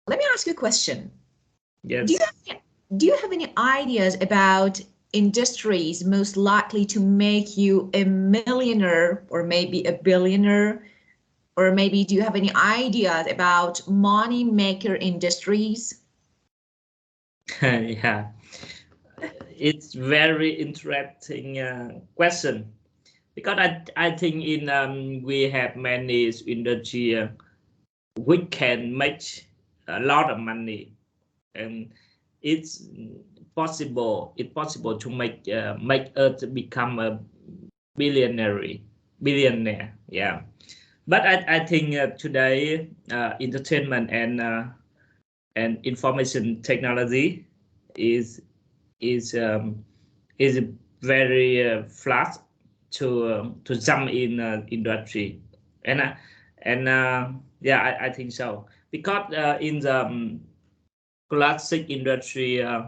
let me ask you a question. Yes. Do you have any ideas about industries most likely to make you a millionaire or maybe a billionaire? Or maybe do you have any ideas about money maker industries? Yeah, it's very interesting question because I think in we have many industry which can make a lot of money, and it's possible to make us become a billionaire billionaire. Yeah, but I think today entertainment and information technology is is um, is very flat to jump in industry, and yeah, I think so because in the classic industry uh,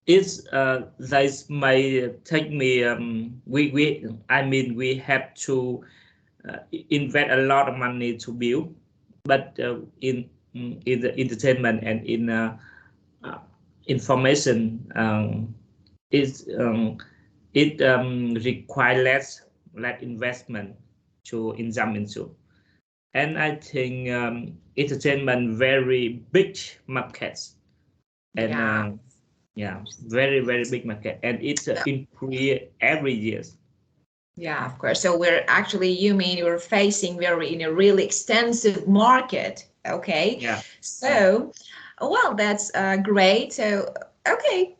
it's this may take me we I mean we have to invest a lot of money to build, but in the entertainment and in uh, information is it require less investment to jump into, and I think entertainment very big markets, and Yeah. yeah, very big market, and it's increase every year. Yeah, of course. So we're actually, you mean we're facing, we're in a really extensive market. Okay. Yeah, yeah, So, well, that's great. So, okay,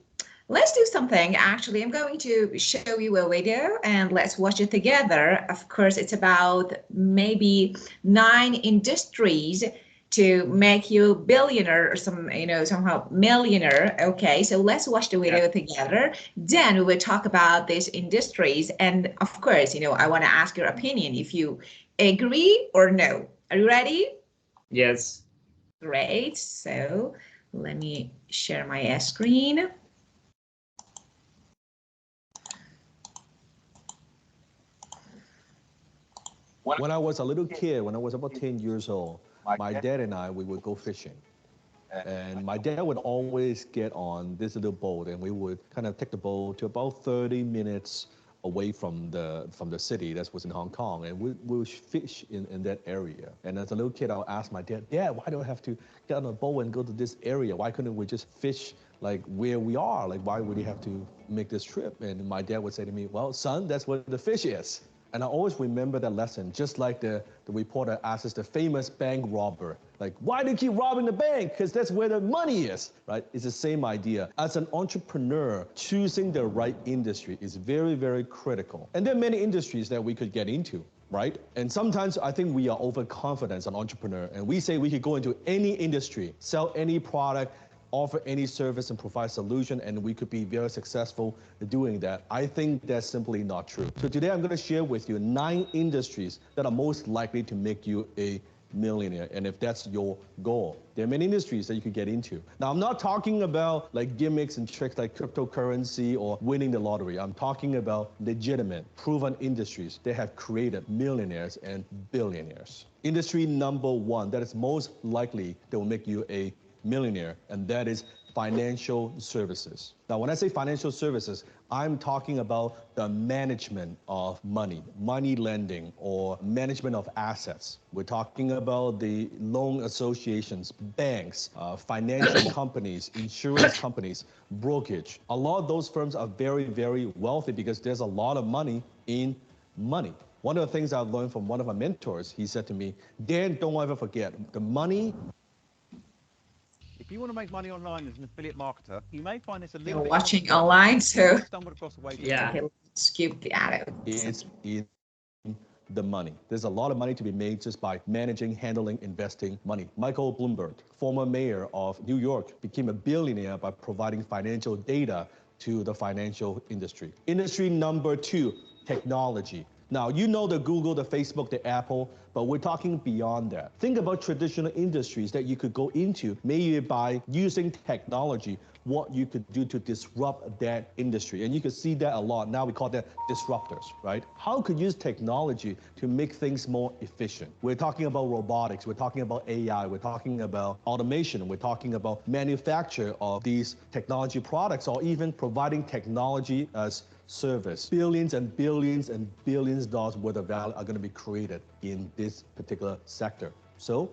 let's do something. Actually, I'm going to show you a video and let's watch it together. Of course, it's about maybe 9 industries to make you billionaire or somehow millionaire. Okay, so let's watch the yeah. video together. Then we will talk about these industries. And of course, I want to ask your opinion if you agree or no. Are you ready? Yes. Great. So let me share my screen. When I was a little kid, when I was about 10 years old, my dad and I, we would go fishing. And my dad would always get on this little boat, and we would kind of take the boat to about 30 minutes away from the city that was in Hong Kong, and we would fish in that area. And as a little kid, I would ask my dad, Dad, why do I have to get on a boat and go to this area? Why couldn't we just fish like where we are? Like, why would we have to make this trip? And my dad would say to me, well, son, that's where the fish is. And I always remember that lesson, just like the reporter asks the famous bank robber, like, why do you keep robbing the bank? Because that's where the money is, right? It's the same idea. As an entrepreneur, choosing the right industry is very critical. And there are many industries that we could get into, right? And sometimes I think we are overconfident as an entrepreneur, and we say we could go into any industry, sell any product, offer any service and provide solution, and we could be very successful doing that. I think that's simply not true. So today I'm going to share with you 9 industries that are most likely to make you a millionaire, and if that's your goal. There are many industries that you could get into. Now, I'm not talking about like gimmicks and tricks like cryptocurrency or winning the lottery. I'm talking about legitimate, proven industries that have created millionaires and billionaires. Industry number 1 that is most likely that will make you a millionaire, and that is financial services. Now, when I say financial services, I'm talking about the management of money, money lending, or management of assets. We're talking about the loan associations, banks, financial companies, insurance companies, brokerage. A lot of those firms are very wealthy because there's a lot of money in money. One of the things I've learned from one of my mentors, he said to me, Dan, don't ever forget, the money. If you want to make money online as an affiliate marketer, you may find this a You're little bit watching complicated. online, You so may stumble across a way to Yeah. okay, let's skip the ad. It's in the money. There's a lot of money to be made just by managing, handling, investing money. Michael Bloomberg, former mayor of New York, became a billionaire by providing financial data to the financial industry. Industry number 2, technology. Now, you know the Google, the Facebook, the Apple, but we're talking beyond that. Think about traditional industries that you could go into, maybe by using technology, what you could do to disrupt that industry. And you can see that a lot. Now we call that disruptors, right? How could you use technology to make things more efficient? We're talking about robotics, we're talking about AI, we're talking about automation, we're talking about manufacture of these technology products, or even providing technology as service. Billions and billions and billions of dollars worth of value are going to be created in this particular sector. So,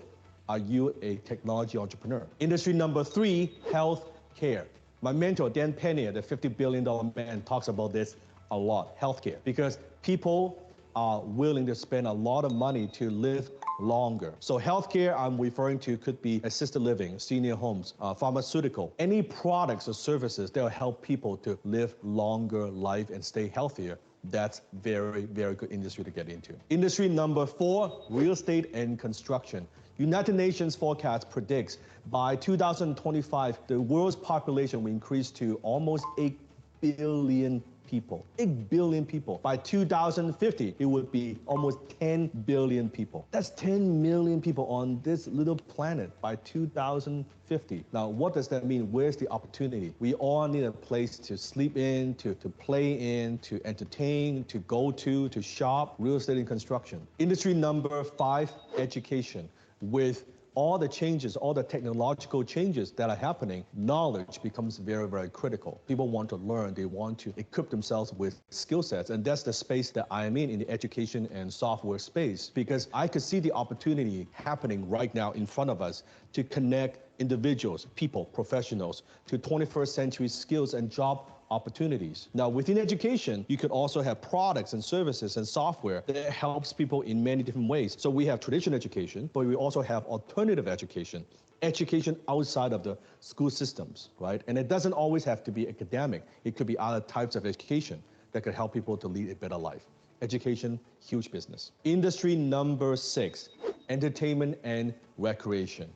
are you a technology entrepreneur? Industry number 3, health care. My mentor, Dan Pennier, the $50 billion man, talks about this a lot, healthcare, because people are willing to spend a lot of money to live longer. So healthcare, I'm referring to, could be assisted living, senior homes, pharmaceutical, any products or services that will help people to live longer life and stay healthier. That's very, very good industry to get into. Industry number 4, real estate and construction. United Nations forecast predicts by 2025, the world's population will increase to almost 8 billion people. 8 billion people. By 2050, it would be almost 10 billion people. That's 10 million people on this little planet by 2050. Now, what does that mean? Where's the opportunity? We all need a place to sleep in, to play in, to entertain, to go to shop. Real estate and construction. Industry number 5, education. With all the changes, all the technological changes that are happening, knowledge becomes very, very critical. People want to learn, they want to equip themselves with skill sets, and that's the space that I am in the education and software space, because I could see the opportunity happening right now in front of us to connect individuals, people, professionals to 21st century skills and job opportunities. Now, within education, you could also have products and services and software that helps people in many different ways. So we have traditional education, but we also have alternative education, education outside of the school systems, right? And it doesn't always have to be academic. It could be other types of education that could help people to lead a better life. Education, huge business. Industry number 6, entertainment and recreation.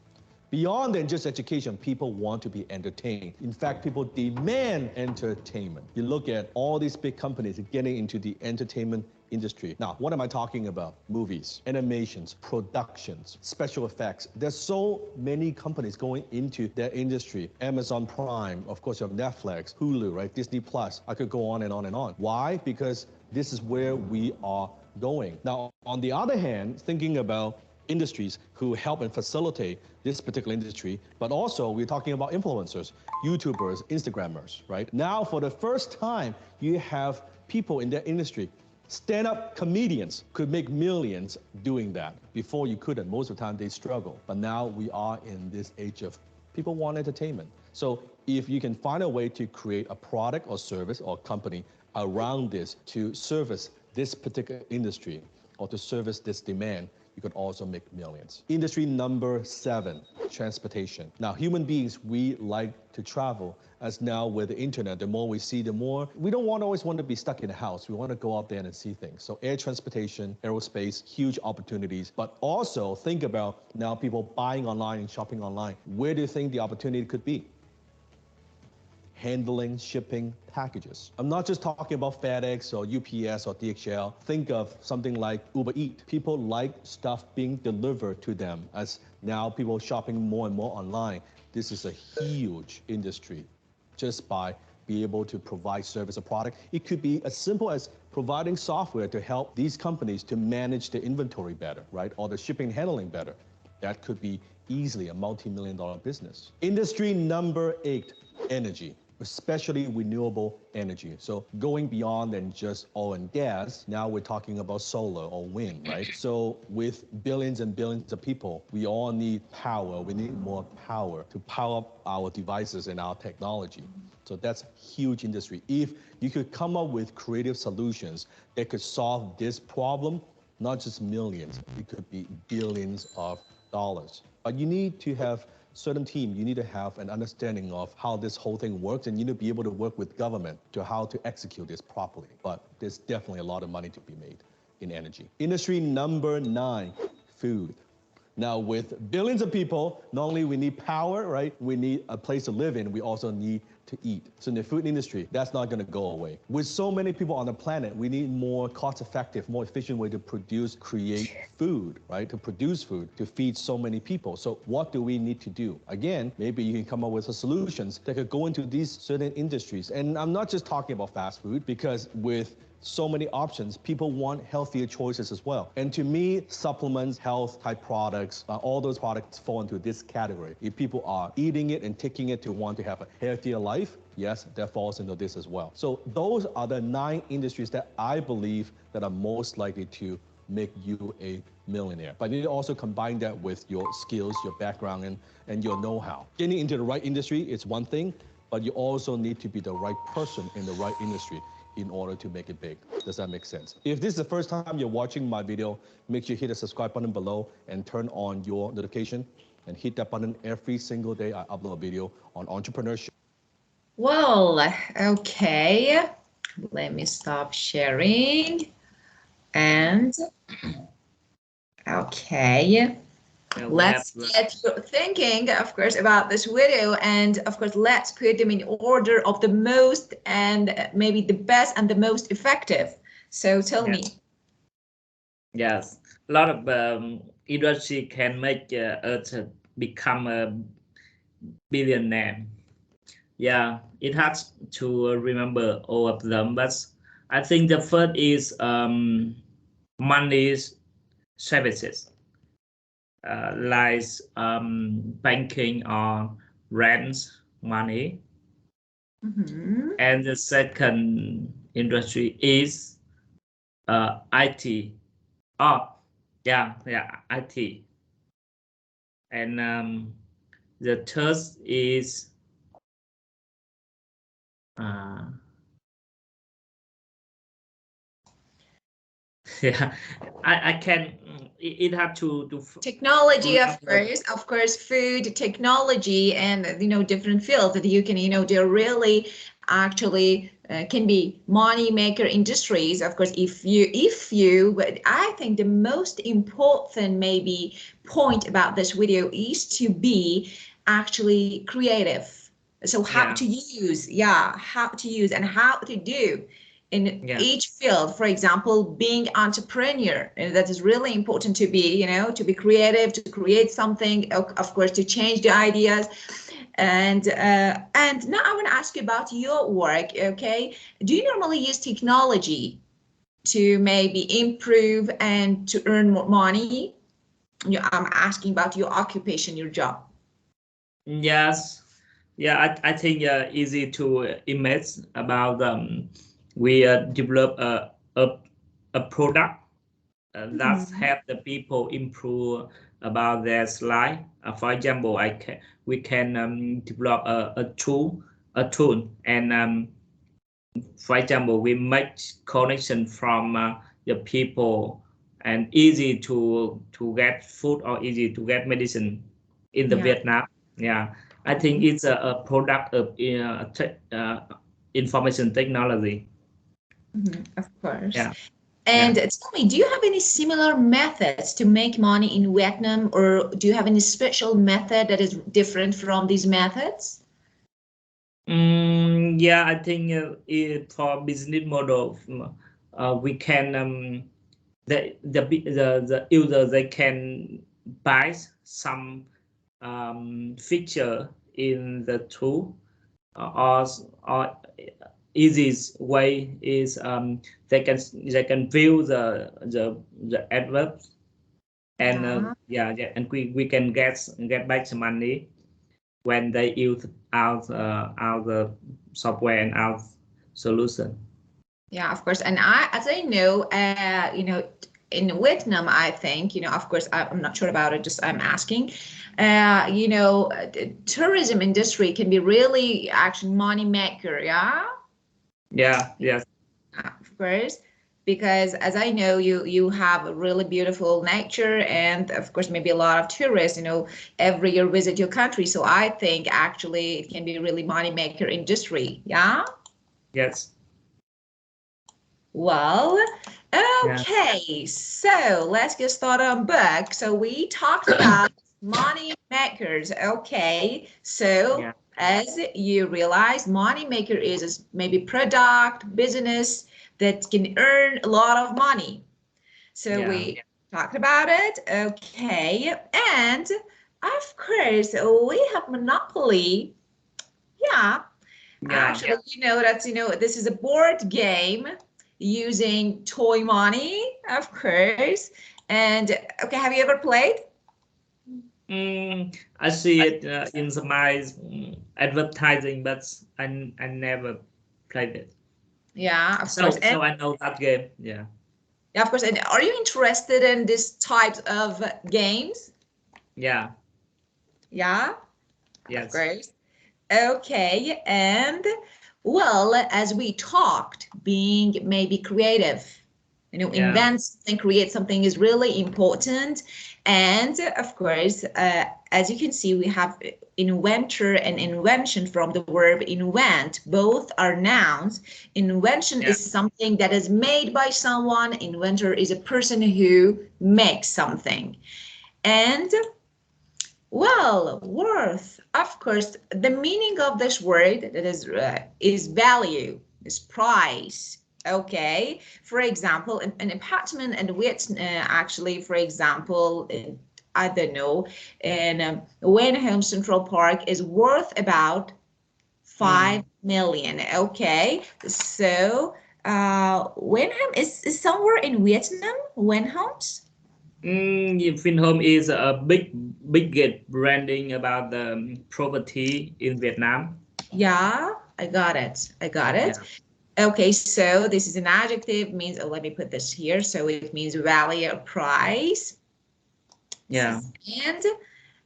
Beyond than just education, people want to be entertained. In fact, people demand entertainment. You look at all these big companies getting into the entertainment industry. Now, what am I talking about? Movies, animations, productions, special effects. There's so many companies going into that industry. Amazon Prime, of course, you have Netflix, Hulu, right? Disney Plus. I could go on and on and on. Why? Because this is where we are going. Now, on the other hand, thinking about industries who help and facilitate this particular industry, but also we're talking about influencers, YouTubers, Instagrammers, right? Now, for the first time, you have people in that industry. Stand-up comedians could make millions doing that. Before you couldn't. Most of the time they struggle. But now we are in this age of people want entertainment. So if you can find a way to create a product or service or company around this to service this particular industry or to service this demand, you could also make millions. Industry number 7, transportation. Now, human beings, we like to travel. As now with the internet, the more we see, the more we don't always want to be stuck in the house. We want to go out there and see things. So air transportation, aerospace, huge opportunities. But also think about now people buying online and shopping online. Where do you think the opportunity could be? Handling, shipping packages. I'm not just talking about FedEx or UPS or DHL. Think of something like Uber Eats. People like stuff being delivered to them as now people shopping more and more online. This is a huge industry just by being able to provide service or product. It could be as simple as providing software to help these companies to manage the inventory better, right? Or the shipping and handling better. That could be easily a multi-million-dollar business. Industry number 8, energy. Especially renewable energy. So going beyond than just oil and gas, now we're talking about solar or wind, right? So with billions and billions of people, we all need power. We need more power to power up our devices and our technology. So that's huge industry. If you could come up with creative solutions that could solve this problem, not just millions, it could be billions of dollars. But you need to have certain team, you need to have an understanding of how this whole thing works, and you need to be able to work with government to how to execute this properly. But there's definitely a lot of money to be made in energy. Industry number 9, food. Now, with billions of people, not only we need power, right? We need a place to live in. We also need to eat. So in the food industry, that's not going to go away. With so many people on the planet, we need more cost-effective, more efficient way to produce, create food, right? To produce food, to feed so many people. So what do we need to do? Again, maybe you can come up with some solutions that could go into these certain industries. And I'm not just talking about fast food, because with so many options, people want healthier choices as well. And to me, supplements, health type products, all those products fall into this category. If people are eating it and taking it to want to have a healthier life, yes, that falls into this as well. So those are the 9 industries that I believe that are most likely to make you a millionaire. But you need to also combine that with your skills, your background, and your know-how. Getting into the right industry is one thing, but you also need to be the right person in the right industry in order to make it big. Does that make sense? If this is the first time you're watching my video, make sure you hit the subscribe button below and turn on your notification and hit that button every single day I upload a video on entrepreneurship. Well, okay. Let me stop sharing. And okay. Let's get you thinking, of course, about this video, and of course, let's put them in order of the most and maybe the best and the most effective. So tell me. Yes, a lot of industry can make us become a billionaire. Yeah, it has to remember all of them, but I think the first is money services. Like banking or rents money. And the second industry is IT. IT. And the third is yeah, I can. It had to technology, of course, food, technology, and different fields that you can they're really actually can be money maker industries. Of course, if you but I think the most important maybe point about this video is to be actually creative. So how to use, how to use and how to do in each field. For example, being entrepreneur, and that is really important to be, to be creative, to create something, of course, to change the ideas. And now I want to ask you about your work. Okay, do you normally use technology to maybe improve and to earn more money? I'm asking about your occupation, your job. Yes, yeah, I think easy to imagine about we develop a product that help the people improve about their life. For example, we can develop a tool, and for example, we make connection from the people, and easy to get food or easy to get medicine in the Vietnam. Yeah, I think it's a product of information technology. Of course. Yeah. And tell me, do you have any similar methods to make money in Vietnam, or do you have any special method that is different from these methods? Yeah, I think for business model, we can the user, they can buy some feature in the tool, or easiest way is they can view the adverts, and and we can get back some money when they use our software and our solution. Yeah, of course. And as I know, in Vietnam, I think, of course, I'm not sure about it, just I'm asking, the tourism industry can be really actually money maker, yeah? Yeah, yes. Of course, because as I know, you have a really beautiful nature, and of course, maybe a lot of tourists, every year visit your country. So I think actually it can be really money maker industry, yeah? Yes. Well, Yeah. okay, so let's get started on book. So we talked about money makers. Okay, so Yeah. as you realize, money maker is maybe product, business that can earn a lot of money. So Yeah. we talked about it. Okay, and of course we have monopoly. Yeah, Yeah. actually, this is a board game using toy money, of course. And okay, have you ever played? I see it in some advertising, but I never played it. Yeah, of course. And So I know that game. Yeah. yeah, of course. And are you interested in this types of games? Yeah. Yeah, of Yes. course. Okay, and well, as we talked, being maybe creative, Yeah. invent something, create something is really important. And of course, as you can see, we have inventor and invention from the verb invent. Both are nouns. Invention Yeah. is something that is made by someone. Inventor is a person who makes something. And well, worth. Of course, the meaning of this word that is value, is price. Okay. For example, an apartment in which actually, for example, I don't know, in Wenham Central Park is worth about 5 million. Okay. So Wenham is somewhere in Vietnam. Wenham's. FinHome is a big branding about the property in Vietnam. Yeah, I got it. I got it. Yeah. Okay, so this is an adjective, means, oh, let me put this here. So it means value or price. Yeah. And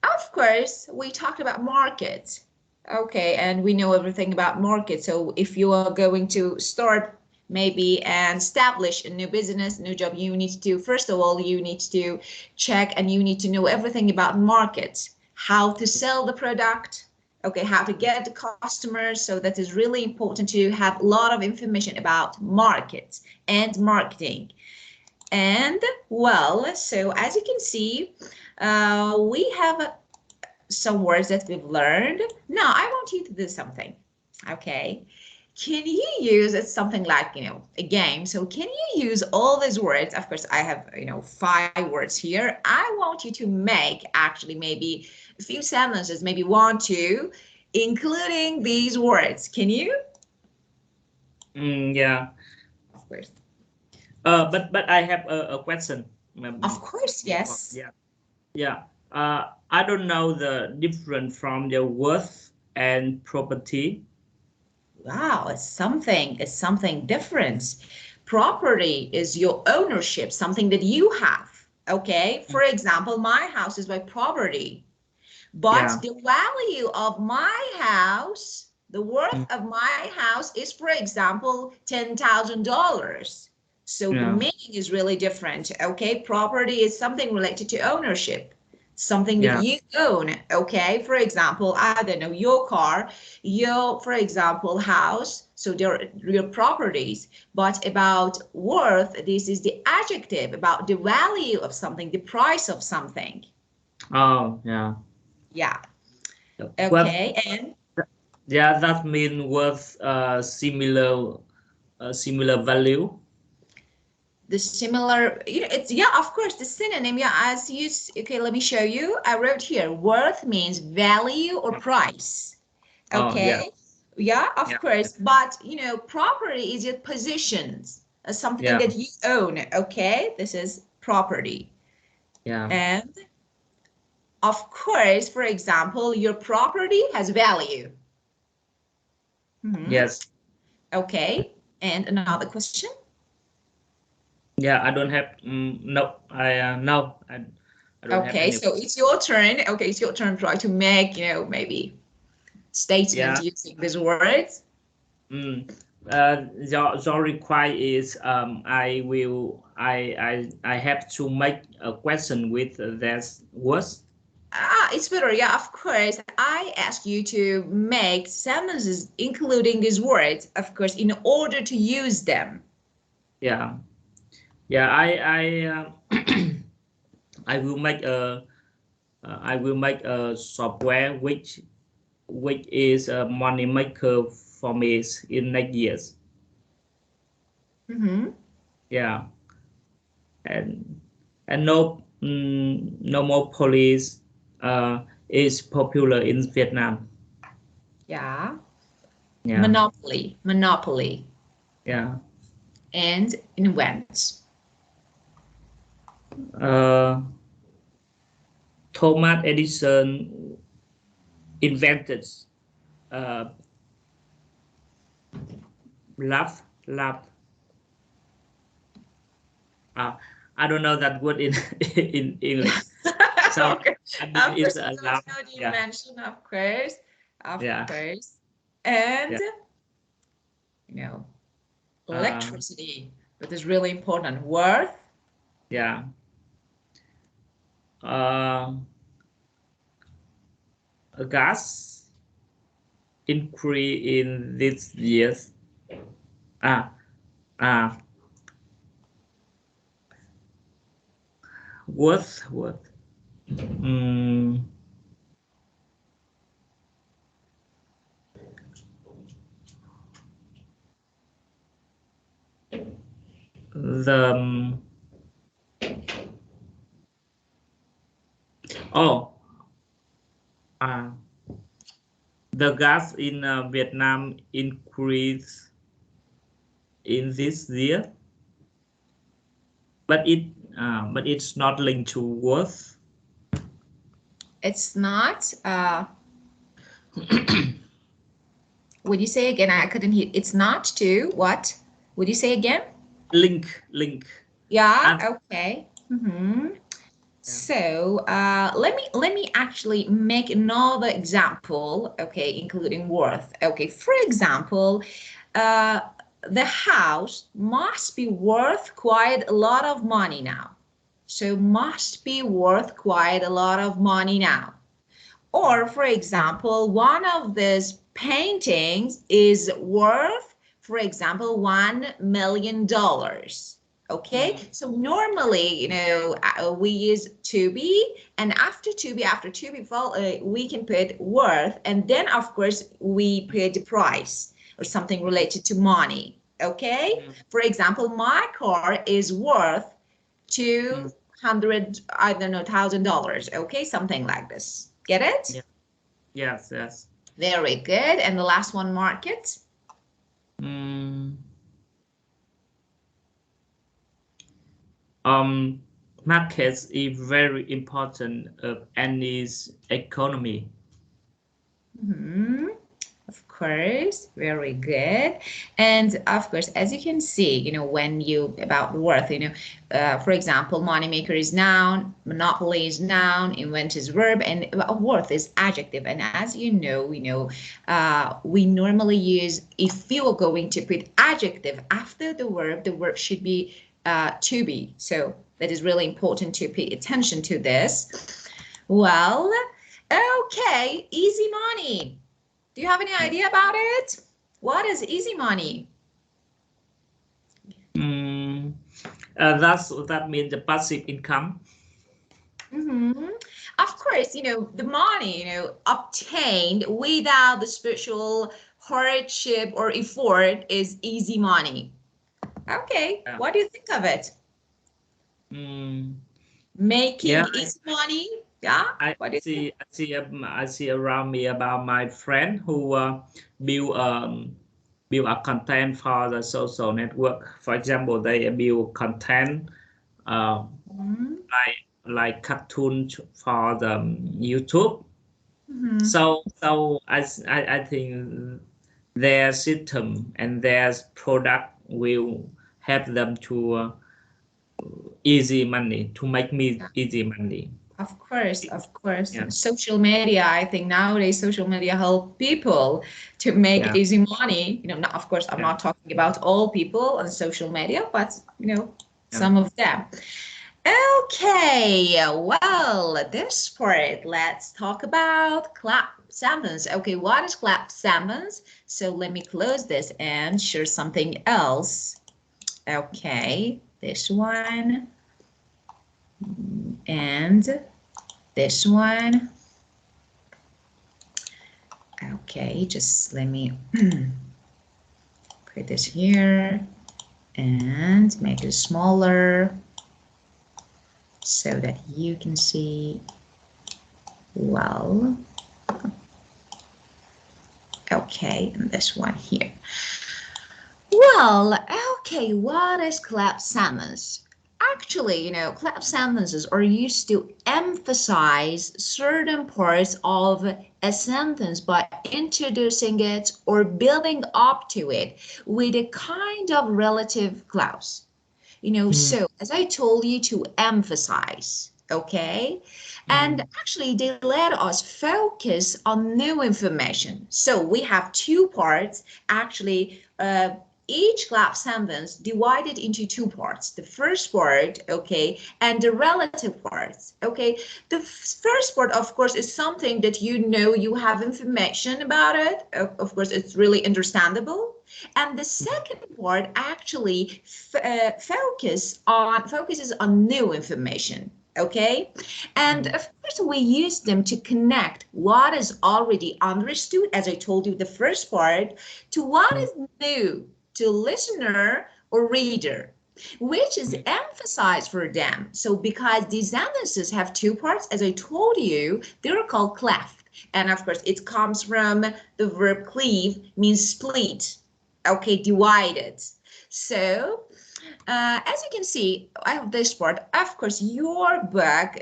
of course, we talked about market. Okay, and we know everything about market. So if you are going to start maybe and establish a new business, new job, you need to, first of all, you need to check and you need to know everything about market, how to sell the product, okay, how to get the customers. So that is really important to have a lot of information about market and marketing. And well, so as you can see, we have some words that we've learned. Now I want you to do something. Okay. Can you use it something like, a game? So can you use all these words? Of course, I have, 5 words here. I want you to make actually maybe a few sentences, maybe 1, 2, including these words. Can you? Yeah. Of course. But I have a question. Of course, yes. Yeah. Yeah. I don't know the difference from the worth and property. Wow, it's something different. Property is your ownership, something that you have. Okay, for example, my house is my property, but Yeah. the value of my house, the worth of my house is, for example, $10,000. So the Yeah. meaning is really different. Okay, property is something related to ownership, something that Yeah. you own. Okay, for example, I don't know, your car, your, for example, house. So they're your properties. But about worth, this is the adjective about the value of something, the price of something. Oh, yeah. Yeah. Worth. Okay, and Yeah, that means worth similar value. the similar, it's, yeah, of course, the synonym, yeah, as you, okay, let me show you. I wrote here, worth means value or price. Oh, yeah. Okay, yeah, of Yeah. course, but property is your possessions, something Yeah. that you own. Okay, this is property. Yeah. And of course, for example, your property has value. Yes. Okay, and another question. Yeah, I don't have no. I don't have Okay, any. so it's your turn. Okay, it's your turn. Try to make, maybe statement Yeah. using these words. Your require is I have to make a question with that words. It's better. Yeah, of course. I ask you to make sentences including these words, of course, in order to use them. Yeah, yeah. I will make a software which is a money maker for me in next years. Mm-hmm. Yeah, and no more police is popular in Vietnam. Yeah. Yeah, Monopoly. yeah. And invent. Thomas Edison invented uh, love. Uh, I don't know that word in in English. So Okay. I Of believe it's course, a we don't love. know the Yeah, invention, of course. Of yeah, course. And, yeah. you know, Uh, electricity, that is really important. Worth. yeah. Uh, gas increase in these years. Ah, ah. Worth. Mm, the oh. Ah. The gas in Vietnam increased in this year, but it's not linked to worth. It's not. Would you say again? I couldn't hear. It's not to what? Would you say again? Link. Yeah. And, Okay. Mm-hmm. yeah. So let me actually make another example. Okay, including worth. Okay, for example, uh, the house must be worth quite a lot of money now. So must be worth quite a lot of money now. Or, for example, one of these paintings is worth, for example, $1 million. Okay, so normally, we use to be, and after to be, we can put worth, and then of course we put the price or something related to money. Okay, for example, my car is worth 200, I don't know, $1,000. Okay, something like this. Get it? Yeah. Yes. Very good. And the last one, market. Mm, markets is very important of any economy. Mm-hmm. Of course, very good. And of course, as you can see, when you about worth, for example, moneymaker is noun, monopoly is noun, invent is verb, and worth is adjective. And as we normally use, if you are going to put adjective after the verb should be to be. So that is really important to pay attention to this. Well, okay, easy money. Do you have any idea about it? What is easy money? That means the passive income. Mm-hmm. Of course, the money, obtained without the special hardship or effort is easy money. Okay, Yeah. what do you think of it? Making easy money? Yeah. I What do you think? I see around me about my friend who build a content for the social network. For example, they build content Mm-hmm. like cartoon for the YouTube. Mm-hmm. So I think their system and their product will help them to easy money, to make me easy money. Of course, of course. Yeah. Social media, I think nowadays social media help people to make Yeah. easy money. Of course, I'm not talking about all people on social media, but some of them. Okay, well, this part, let's talk about clap sentence. Okay, what is clap sentence? So let me close this and share something else. Okay, this one. And this one. Okay, just let me put this here and make it smaller so that you can see well. Okay, and this one here. Well, okay, what is clap sentence? Actually, clap sentences are used to emphasize certain parts of a sentence by introducing it or building up to it with a kind of relative clause. So as I told you, to emphasize, okay? And actually they let us focus on new information. So we have two parts, actually, each clap sentence divided into two parts. The first part, okay, and the relative parts, okay. The first part, of course, is something that you have information about it. Of course, it's really understandable. And the second part actually focuses on new information. Okay, and of course we use them to connect what is already understood, as I told you, the first part, to what is new to listener or reader, which is emphasized for them. So because these sentences have two parts, as I told you, they're called cleft. And of course, it comes from the verb cleave, means split. Okay, divided. So as you can see, I have this part. Of course, your book,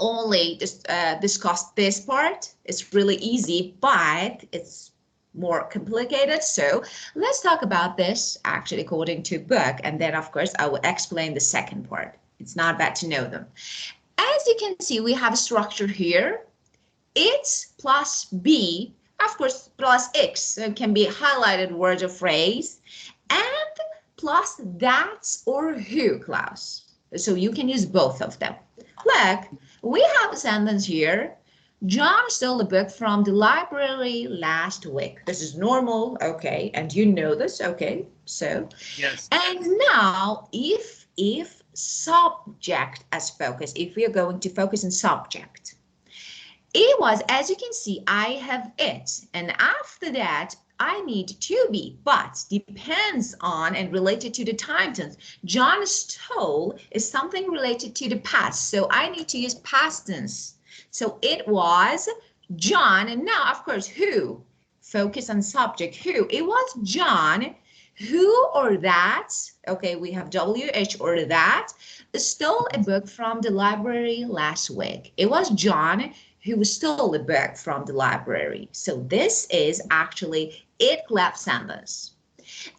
only just discussed this part. It's really easy, but it's more complicated. So let's talk about this actually according to book, and then of course I will explain the second part. It's not bad to know them. As you can see, we have a structure here. It's plus B, of course, plus X, so it can be highlighted word or phrase, and plus that's or who clause. So you can use both of them. Look, we have a sentence here. John stole a book from the library last week. This is normal, okay, and you know this, okay, so. Yes. And now, if subject as focus, if we are going to focus on subject, it was, as you can see, I have it, and after that, I need to be, but depends on and related to the time tense. John stole is something related to the past, so I need to use past tense. So it was John, and now, of course, who? Focus on subject, who? It was John, who or that, okay, we have WH or that, stole a book from the library last week. It was John who stole a book from the library. So this is actually it clap sentence.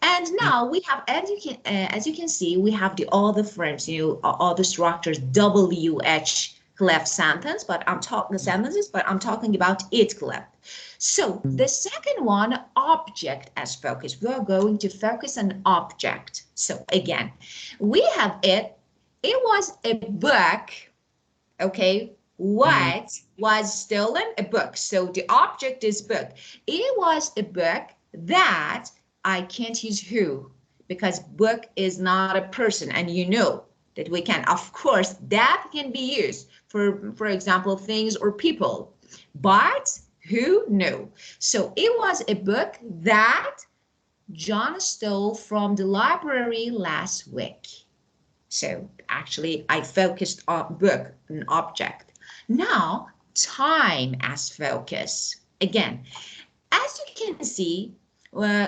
And now we have, as you can see, we have all the frames, all the structures, WH cleft sentence, but I'm talking sentences, but I'm talking about it cleft. So the second one, object as focus. We are going to focus on object. So again, we have it. It was a book, okay. What was stolen? A book. So the object is book. It was a book that I can't use who, because book is not a person, and you know that we can, of course, that can be used for example, things or people, but who? No. So it was a book that John stole from the library last week. So actually I focused on book, an object. Now, time as focus. Again, as you can see,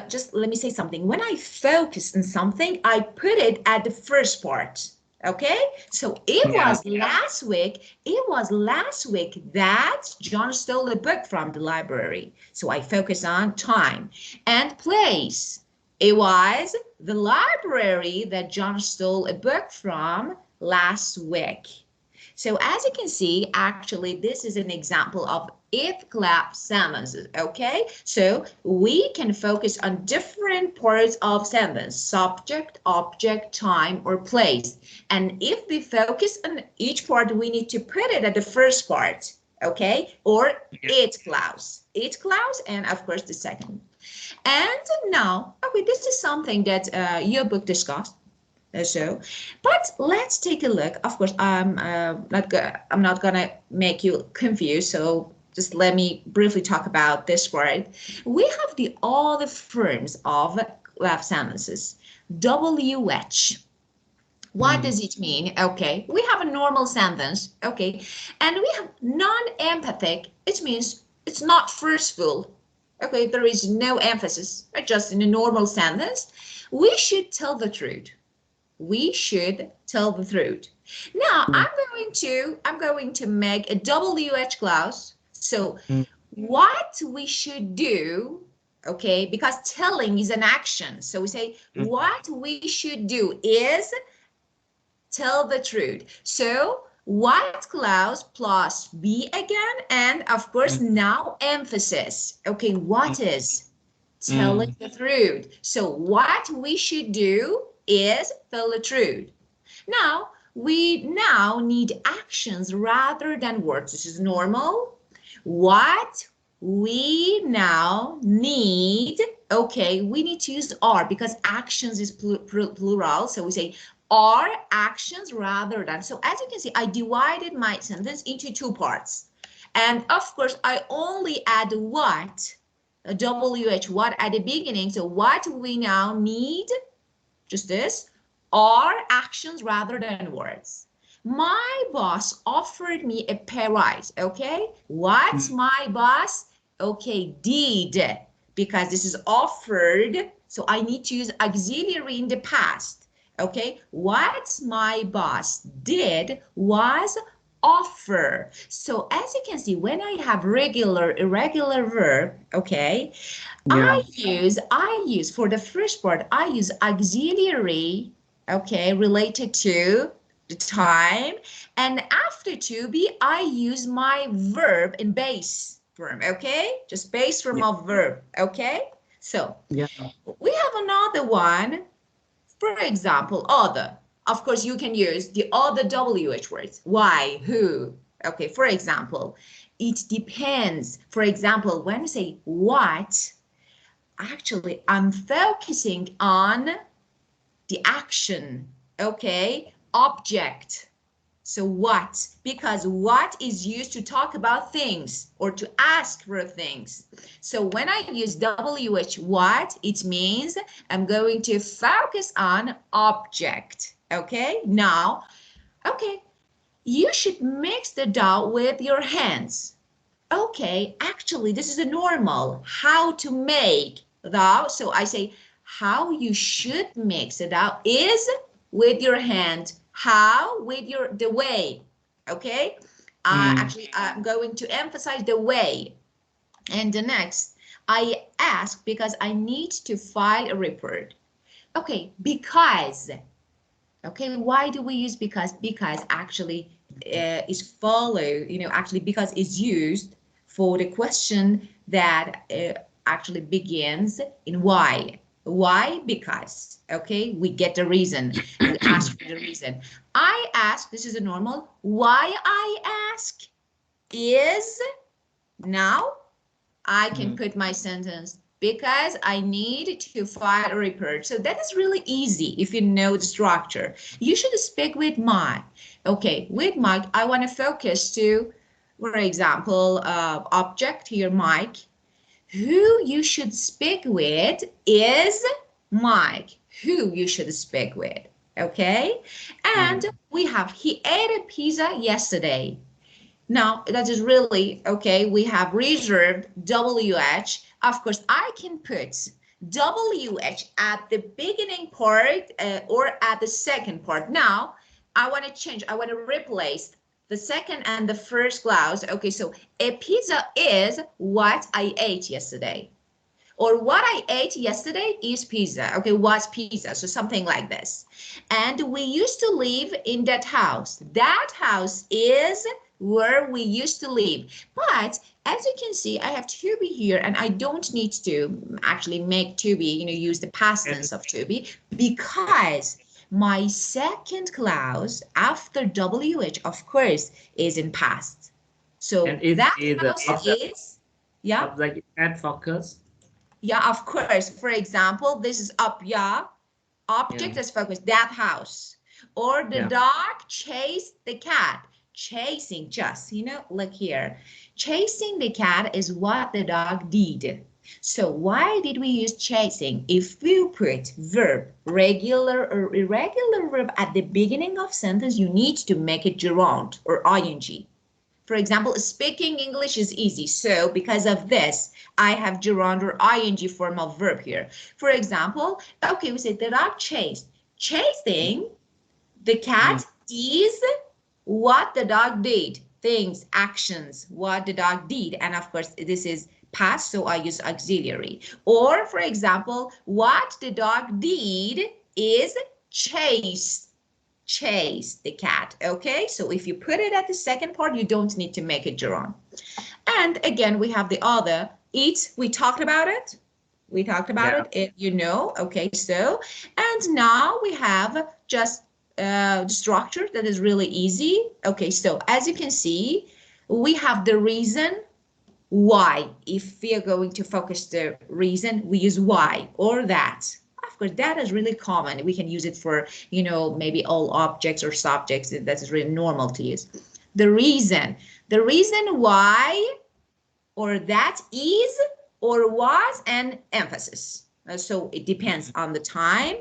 just let me say something. When I focus on something, I put it at the first part. Okay, so it was last week. It was last week that John stole a book from the library. So I focus on time and place. It was the library that John stole a book from last week. So as you can see, actually, this is an example of it clap sentences, okay? So we can focus on different parts of sentence, subject, object, time, or place. And if we focus on each part, we need to put it at the first part, okay? Or it clause, and of course the second And now, okay, this is something that your book discussed. So, but let's take a look. Of course, I'm not gonna make you confused. So just let me briefly talk about this word. We have the other forms of sentences. WH. What does it mean? Okay, we have a normal sentence. Okay, and we have non-emphatic. It means it's not forceful. Okay, there is no emphasis. Just in a normal sentence, we should tell the truth. We should tell the truth. Now I'm going to make a WH clause. So what we should do, okay, because telling is an action. So we say what we should do is tell the truth. So what clause plus be again, and of course now emphasis. Okay, what is telling the truth? So what we should do is tell the truth. Now we need actions rather than words. This is normal. What we now need, okay, we need to use are because actions is plural. So we say are actions rather than. So as you can see, I divided my sentence into two parts. And of course, I only add what, a WH, what at the beginning. So what we now need, just this, are actions rather than words. My boss offered me a pay rise, okay? What my boss, okay, did, because this is offered, so I need to use auxiliary in the past, okay? What my boss did was offer. So as you can see, when I have regular, irregular verb, okay, I use for the first part, I use auxiliary, okay, related to the time, and after to be, I use my verb in base form, okay, just base form of verb, okay. So we have another one, for example, other. Of course, you can use the other WH words. Why, who, okay. For example, it depends. For example, when we say what, actually I'm focusing on the action, okay, object. So what, because what is used to talk about things or to ask for things. So when I use WH what, it means I'm going to focus on object, okay. Now, okay, you should mix the dough with your hands. Okay, actually this is a normal how to make dough. So I say how you should mix it out is with your hand. How? With your, the way, okay? Actually, I'm going to emphasize the way. And the next, I ask because I need to file a report. Okay, because. Okay, why do we use because? Because actually is follow, you know, actually because is used for the question that actually begins in why. Why? Because, okay, we get the reason, we ask for the reason. I ask, this is a normal, why I ask is, now I can put my sentence, because I need to file a report. So that is really easy if you know the structure. You should speak with Mike. Okay, with Mike, I want to focus to, for example, object here, Mike. Who you should speak with is Mike. Who you should speak with, okay? And we have, he ate a pizza yesterday. Now, that is really, okay, we have reserved WH. Of course, I can put WH at the beginning part or at the second part. Now, I want to change, I want to replace the second and the first clause. Okay, so a pizza is what I ate yesterday. Or what I ate yesterday is pizza. Okay, was pizza, so something like this. And we used to live in that house. That house is where we used to live. But as you can see, I have to be here, and I don't need to actually make to be, you know, use the past tense of to be, because my second clause after WH, of course, is in past. So and it that is clause is, yeah. Object add focus. Yeah, of course. For example, this is up, yeah. Object, let's focus, that house. Or the dog chased the cat. Chasing, just, look here. Chasing the cat is what the dog did. So why did we use chasing? If we put verb, regular or irregular verb at the beginning of sentence, you need to make it gerund or ing. For example, speaking English is easy. So because of this, I have gerund or ing form of verb here. For example, okay, we said the dog chased. Chasing the cat is what the dog did. Things, actions, what the dog did. And of course, this is past, so I use auxiliary. Or for example, what the dog did is chase the cat. Okay, so if you put it at the second part, you don't need to make it gerund. And again, we have the other, eat. We talked about it. It, okay, so, and now we have just the structure that is really easy. Okay, so as you can see, we have the reason why. If we are going to focus the reason, we use why or that. Of course, that is really common. We can use it for, maybe all objects or subjects. That is really normal to use. The reason why, or that is, or was, and emphasis. So it depends on the time.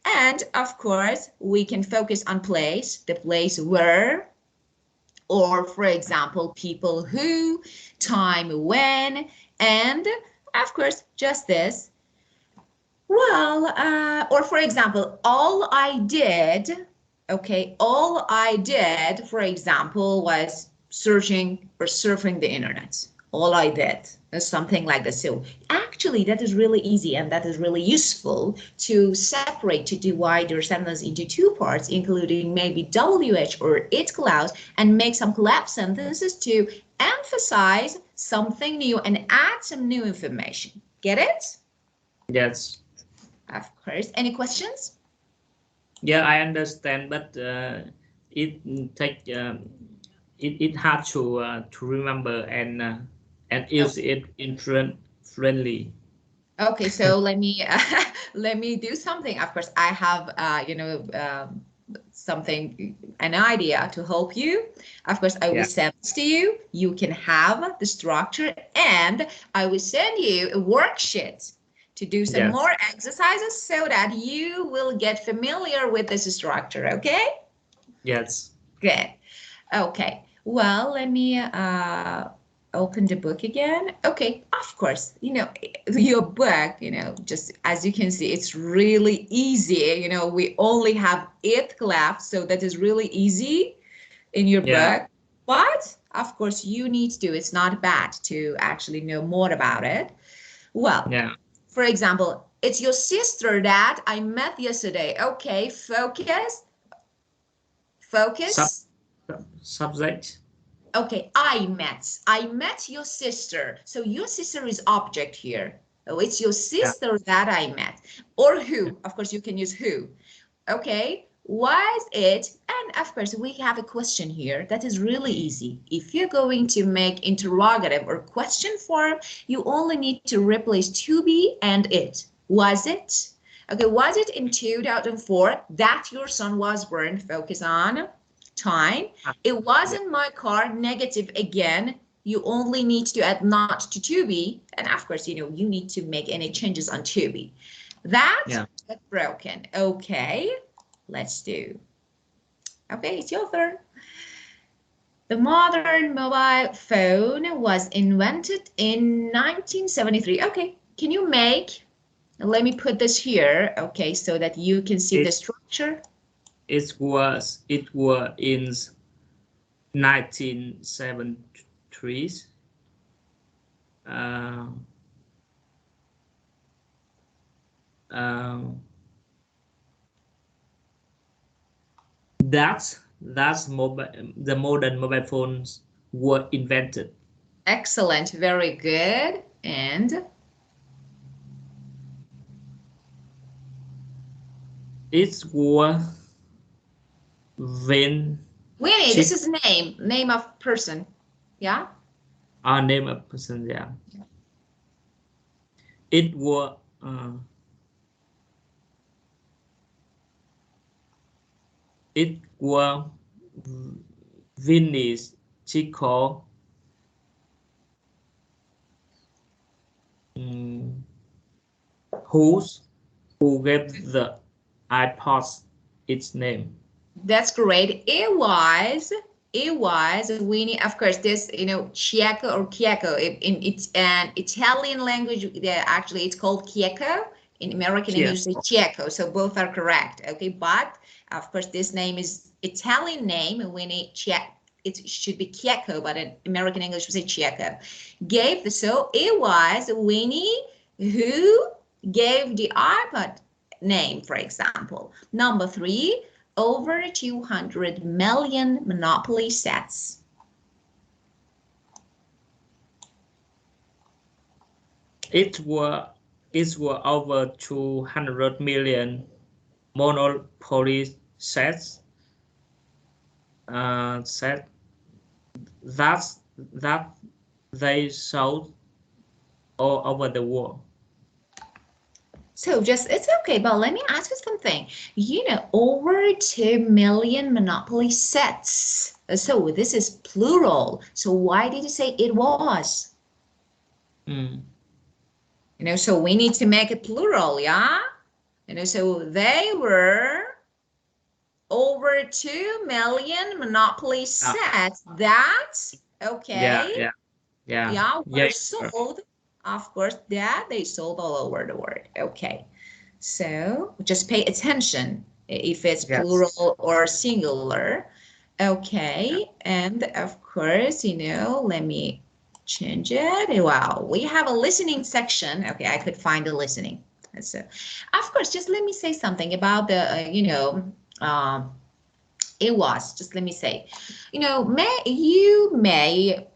And of course, we can focus on place, the place where, or for example, people who, time when, and of course, just this. Well, or for example, all I did, okay, all I did, for example, was searching or surfing the internet. All I did, something like that. So actually, that is really easy and that is really useful to separate, to divide your sentence into two parts, including maybe WH or it clause, and make some collapse sentences to emphasize something new and add some new information. Get it? Yes. Of course. Any questions? Yeah, I understand, but it take it hard to remember and use it in friendly. Okay, so let me let me do something. Of course, I have something, an idea to help you. Of course, I will send this to you. You can have the structure, and I will send you a worksheet to do some more exercises so that you will get familiar with this structure. Okay? Yes. Good. Okay. Well, let me open the book again. Okay, of course, your book, just as you can see, it's really easy. We only have 8 class, so that is really easy in your book. But of course, you need to, it's not bad to actually know more about it. Well, for example, it's your sister that I met yesterday. Okay, focus. Subject. Okay, I met your sister. So your sister is object here. Oh, it's your sister that I met. Or who, of course you can use who. Okay, was it? And of course we have a question here that is really easy. If you're going to make interrogative or question form, you only need to replace to be and it. Was it? Okay, was it in 2004 that your son was born? Focus on time. It wasn't my car, negative again. You only need to add not to be, and of course, you need to make any changes on to be. That broken. Okay, let's do. Okay, it's your turn. The modern mobile phone was invented in 1973. Okay, can you make, let me put this here, okay, so that you can see the structure. It was in 1973. That's the modern mobile phones were invented. Excellent, very good. And it was when Winnie, this is name of person. Yeah? Our name of person, It was Vinny's Chico who gave the iPod its name. That's great. It was Winnie. Of course, this Chieco or Chieco. In it's an Italian language. Actually, it's called Chieco. In American English, it's Chieco. So both are correct. Okay, but of course, this name is Italian name. Winnie Chieco. It should be Chieco, but in American English, we say Chieco. So it was Winnie who gave the iPod name, for example. Number 3. Over 200 million Monopoly sets. It were over 200 million Monopoly sets. That they sold all over the world. So it's okay, but let me ask you something. Over 2 million Monopoly sets. So this is plural. So why did you say it was? So we need to make it plural, yeah? So they were over 2 million Monopoly sets. That's okay. Yeah. Were sold. Of course, they sold all over the world. Okay, so just pay attention if it's plural or singular. Okay, and of course, let me change it. Wow, we have a listening section. Okay, I could find the listening. So, of course, just let me say something about the, it was. Just let me say, you may.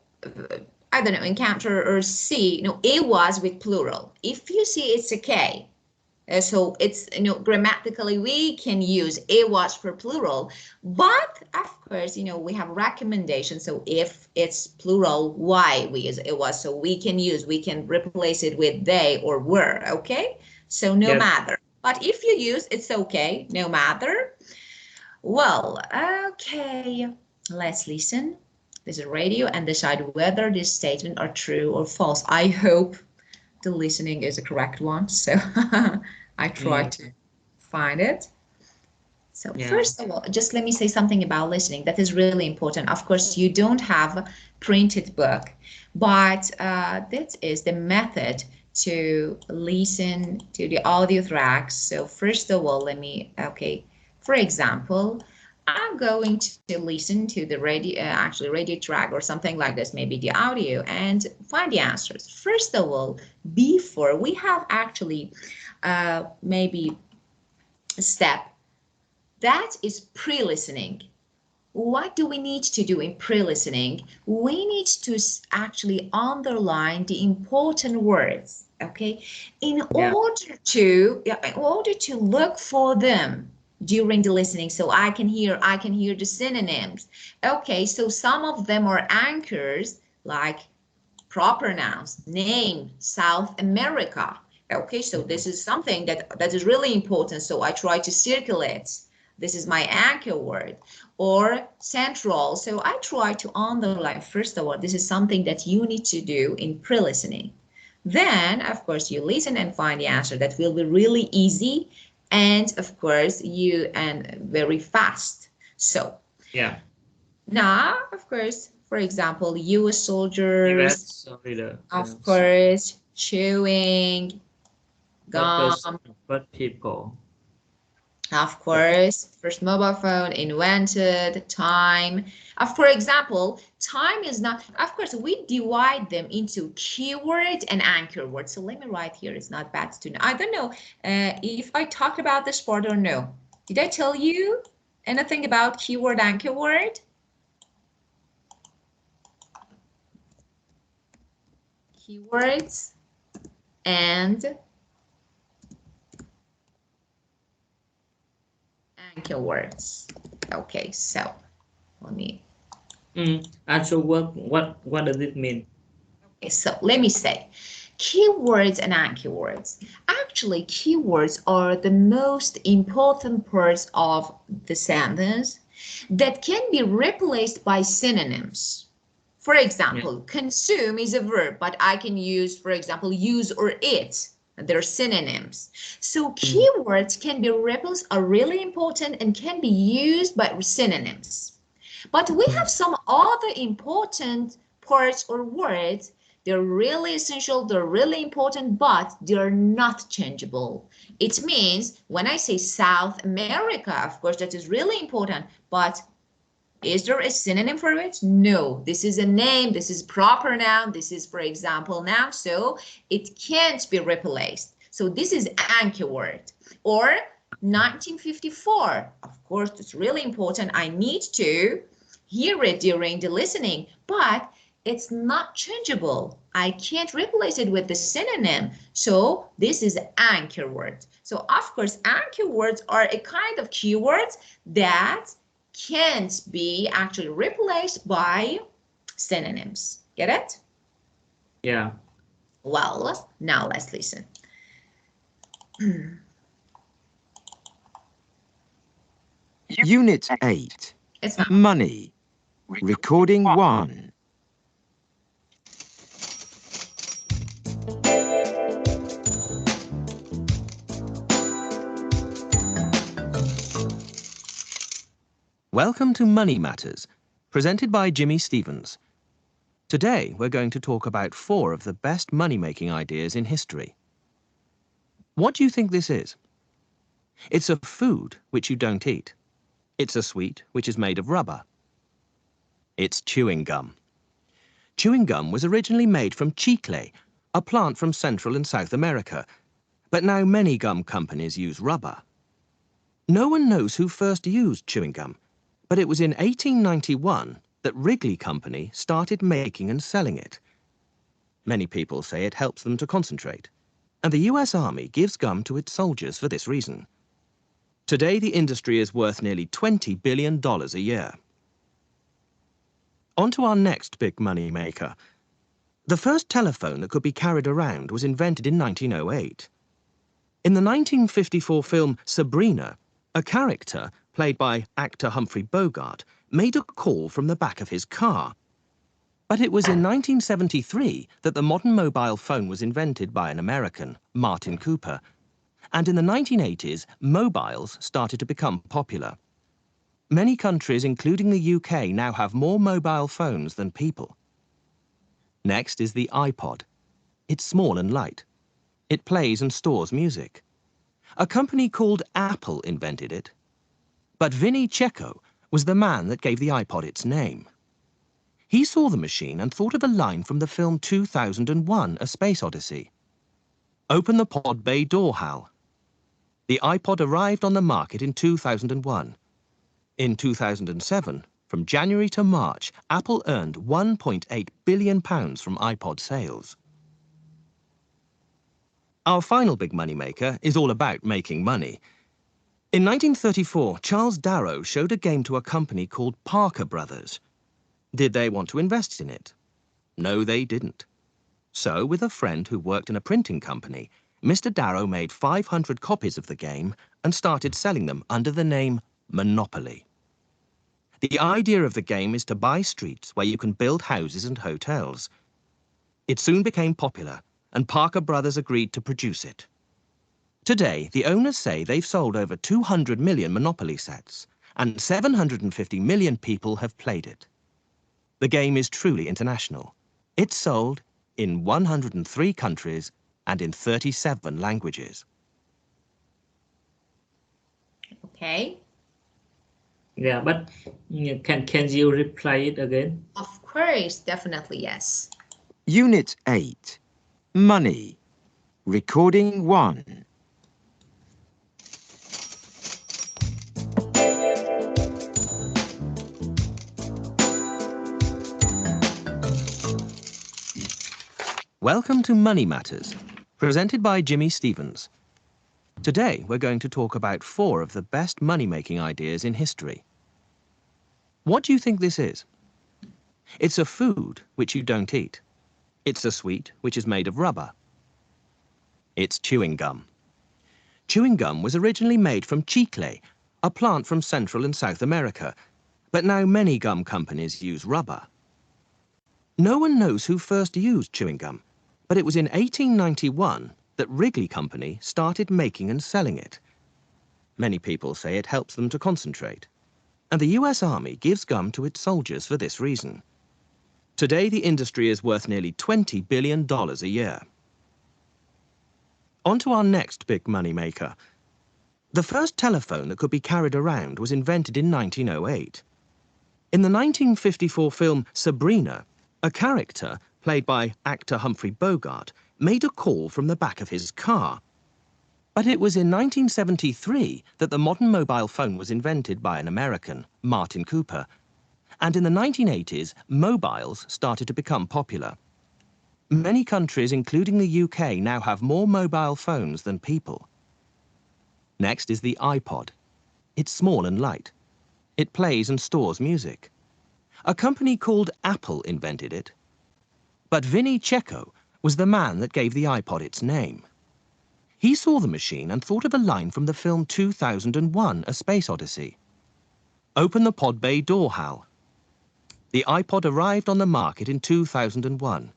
I don't know, encounter or see, it was with plural. If you see it's okay, so it's, grammatically we can use it was for plural, but of course, we have recommendations. So if it's plural, why we use it was, so we can replace it with they or were, okay? So no matter, but if you use it's okay, no matter. Well, okay, let's listen. This is radio and decide whether this statement are true or false. I hope the listening is a correct one. So I try to find it. So first of all, just let me say something about listening. That is really important. Of course, you don't have a printed book, but that is the method to listen to the audio tracks. So first of all, for example, I'm going to listen to the radio track or something like this, maybe the audio, and find the answers. First of all, before we have actually maybe a step that is pre-listening. What do we need to do in pre-listening? We need to actually underline the important words, okay? In order to look for them during the listening, so I can hear the synonyms. Okay, so some of them are anchors, like proper nouns, name, South America. Okay, so this is something that is really important, so I try to circle it. This is my anchor word. Or central, so I try to underline. First of all, this is something that you need to do in pre-listening. Then, of course, you listen and find the answer. That will be really easy, and of course, very fast. So, now, of course, for example, U.S. soldiers, of course, chewing gum. But people. Of course, first mobile phone invented, time. For example, time is not, of course, we divide them into keyword and anchor word. So let me write here, it's not bad to know. I don't know if I talked about this part or no. Did I tell you anything about keyword, anchor word? Keywords and anchor words. Okay, so let me. Actually, what does it mean? So let me say, keywords and anchorwords. Actually, keywords are the most important parts of the sentence that can be replaced by synonyms. For example, consume is a verb, but I can use, for example, use or it. They're synonyms. So keywords can be replaced, are really important and can be used by synonyms. But we have some other important parts or words. They're really essential, they're really important, but they're not changeable. It means when I say South America, of course, that is really important, but is there a synonym for it? No, this is a name, this is proper noun, this is, for example, noun, so it can't be replaced. So this is anchor word. Or 1954, of course, it's really important. I need to hear it during the listening, but it's not changeable. I can't replace it with the synonym. So this is anchor word. So of course, anchor words are a kind of keywords that can't be actually replaced by synonyms. Get it? Yeah. Well, now let's listen. Unit 8. It's not. Money. Recording 1. Welcome to Money Matters, presented by Jimmy Stevens. Today, we're going to talk about 4 of the best money-making ideas in history. What do you think this is? It's a food which you don't eat. It's a sweet which is made of rubber. It's chewing gum. Chewing gum was originally made from chicle, a plant from Central and South America, but now many gum companies use rubber. No one knows who first used chewing gum, but it was in 1891 that Wrigley Company started making and selling it. Many people say it helps them to concentrate, and the US Army gives gum to its soldiers for this reason. Today, the industry is worth nearly $20 billion a year. On to our next big money maker. The first telephone that could be carried around was invented in 1908. In the 1954 film Sabrina, a character, played by actor Humphrey Bogart, made a call from the back of his car. But it was in 1973 that the modern mobile phone was invented by an American, Martin Cooper. And in the 1980s, mobiles started to become popular. Many countries, including the UK, now have more mobile phones than people. Next is the iPod. It's small and light. It plays and stores music. A company called Apple invented it. But Vinnie Cecco was the man that gave the iPod its name. He saw the machine and thought of a line from the film 2001: A Space Odyssey. Open the pod bay door, Hal. The iPod arrived on the market in 2001. In 2007, from January to March, Apple earned £1.8 billion from iPod sales. Our final big moneymaker is all about making money. In 1934, Charles Darrow showed a game to a company called Parker Brothers. Did they want to invest in it? No, they didn't. So, with a friend who worked in a printing company, Mr. Darrow made 500 copies of the game and started selling them under the name Monopoly. The idea of the game is to buy streets where you can build houses and hotels. It soon became popular, and Parker Brothers agreed to produce it. Today, the owners say they've sold over 200 million Monopoly sets, and 750 million people have played it. The game is truly international. It's sold in 103 countries and in 37 languages. Okay. Yeah, but can you replay it again? Of course, definitely yes. Unit 8. Money. Recording 1. Welcome to Money Matters, presented by Jimmy Stevens. Today, we're going to talk about 4 of the best money-making ideas in history. What do you think this is? It's a food which you don't eat. It's a sweet which is made of rubber. It's chewing gum. Chewing gum was originally made from chicle, a plant from Central and South America, but now many gum companies use rubber. No one knows who first used chewing gum, but it was in 1891 that Wrigley Company started making and selling it. Many people say it helps them to concentrate, and the US Army gives gum to its soldiers for this reason. Today, the industry is worth nearly $20 billion a year. On to our next big money maker. The first telephone that could be carried around was invented in 1908. In the 1954 film Sabrina, a character, played by actor Humphrey Bogart, made a call from the back of his car. But it was in 1973 that the modern mobile phone was invented by an American, Martin Cooper. And in the 1980s, mobiles started to become popular. Many countries, including the UK, now have more mobile phones than people. Next is the iPod. It's small and light. It plays and stores music. A company called Apple invented it. But Vinnie Cecco was the man that gave the iPod its name. He saw the machine and thought of a line from the film 2001: A Space Odyssey. Open the pod bay door, Hal. The iPod arrived on the market in 2001.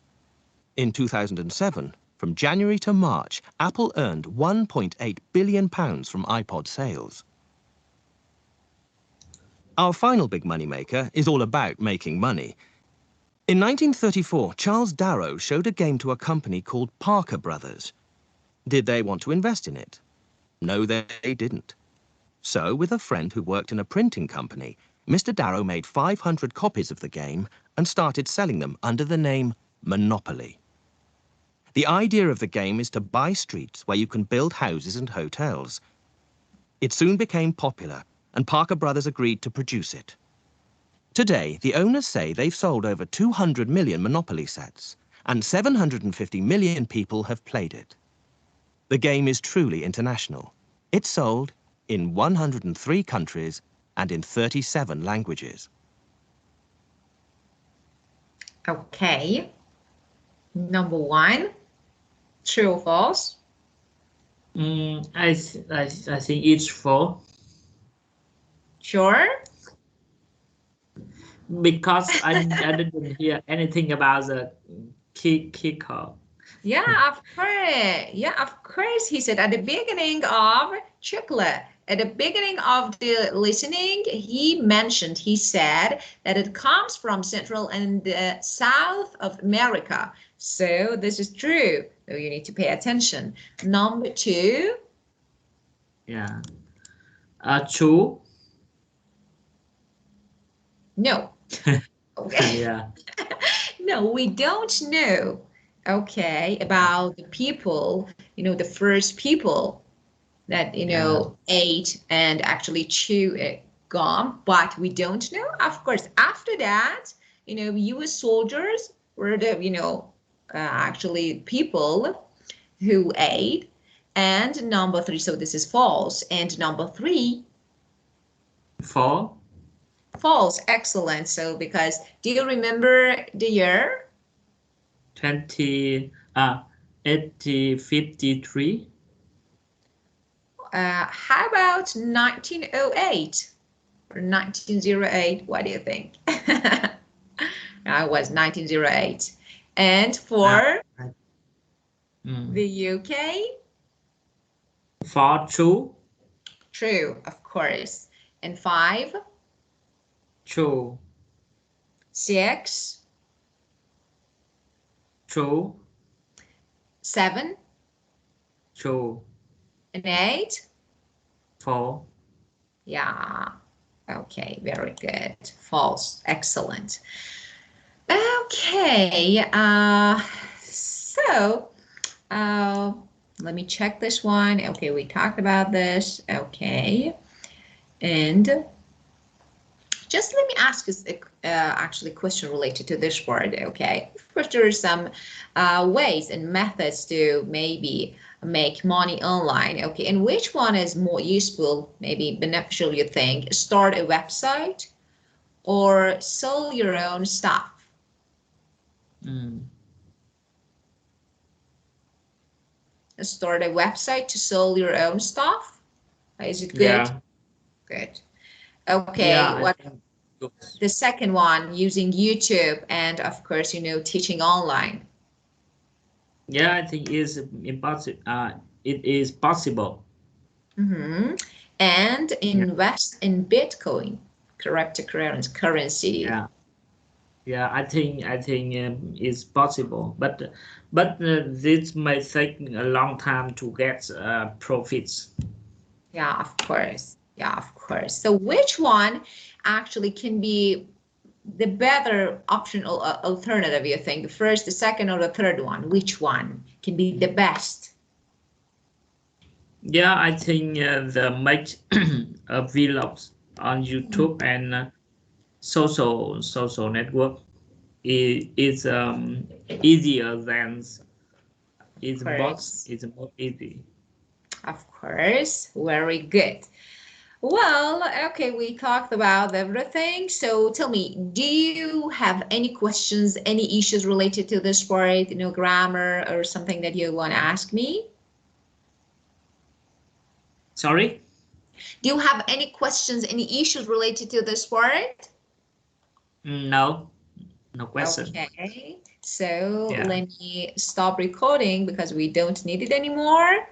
In 2007, from January to March, Apple earned £1.8 billion from iPod sales. Our final big money maker is all about making money. In 1934, Charles Darrow showed a game to a company called Parker Brothers. Did they want to invest in it? No, they didn't. So, with a friend who worked in a printing company, Mr. Darrow made 500 copies of the game and started selling them under the name Monopoly. The idea of the game is to buy streets where you can build houses and hotels. It soon became popular, and Parker Brothers agreed to produce it. Today, the owners say they've sold over 200 million Monopoly sets, and 750 million people have played it. The game is truly international. It's sold in 103 countries and in 37 languages. Okay. Number one, true or false? I think it's false. Sure. Because I didn't hear anything about the kicker. Yeah, of course. Yeah, of course. He said at the beginning of chocolate. At the beginning of the listening, he said that it comes from Central and South of America. So this is true. So you need to pay attention. Number two. Yeah. True. No. Okay. Yeah. No, we don't know. Okay, about the people, the first people that, ate and actually chew gum, but we don't know. Of course, after that, US soldiers were the, actually people who ate. And number three, so this is false. And number three. False. False, excellent. So because, do you remember the year? 1853. How about 1908 or 1908? What do you think? I was 1908. And for the UK? For true. True, of course. And 5? True. 6? True. 7? True. And 8? False. Yeah. Okay, very good. False. Excellent. Okay. Let me check this one. Okay, we talked about this. Okay. And just let me ask us actually a question related to this word. Okay. Of course, there are some ways and methods to maybe make money online. Okay, and which one is more useful, maybe beneficial, you think? Start a website or sell your own stuff? start a website to sell your own stuff? Is it good? Yeah. Good. Okay. Yeah. What the second one, using YouTube and of course, teaching online. Yeah, I think it's impossible. It is possible. And invest in Bitcoin, currency. Yeah. Yeah, I think it's possible, but this may take a long time to get profits. Yeah, of course. Yeah, of course. So which one actually can be the better optional alternative, you think? The first, the second, or the third one? Which one can be the best? Yeah, I think the make vlogs on YouTube and social network is easier than it's more easy. Of course, very good. Well, okay, we talked about everything. So tell me, do you have any questions, any issues related to this part, grammar or something that you want to ask me? Sorry? Do you have any questions, any issues related to this part? No question. Okay, so Yeah. let me stop recording because we don't need it anymore.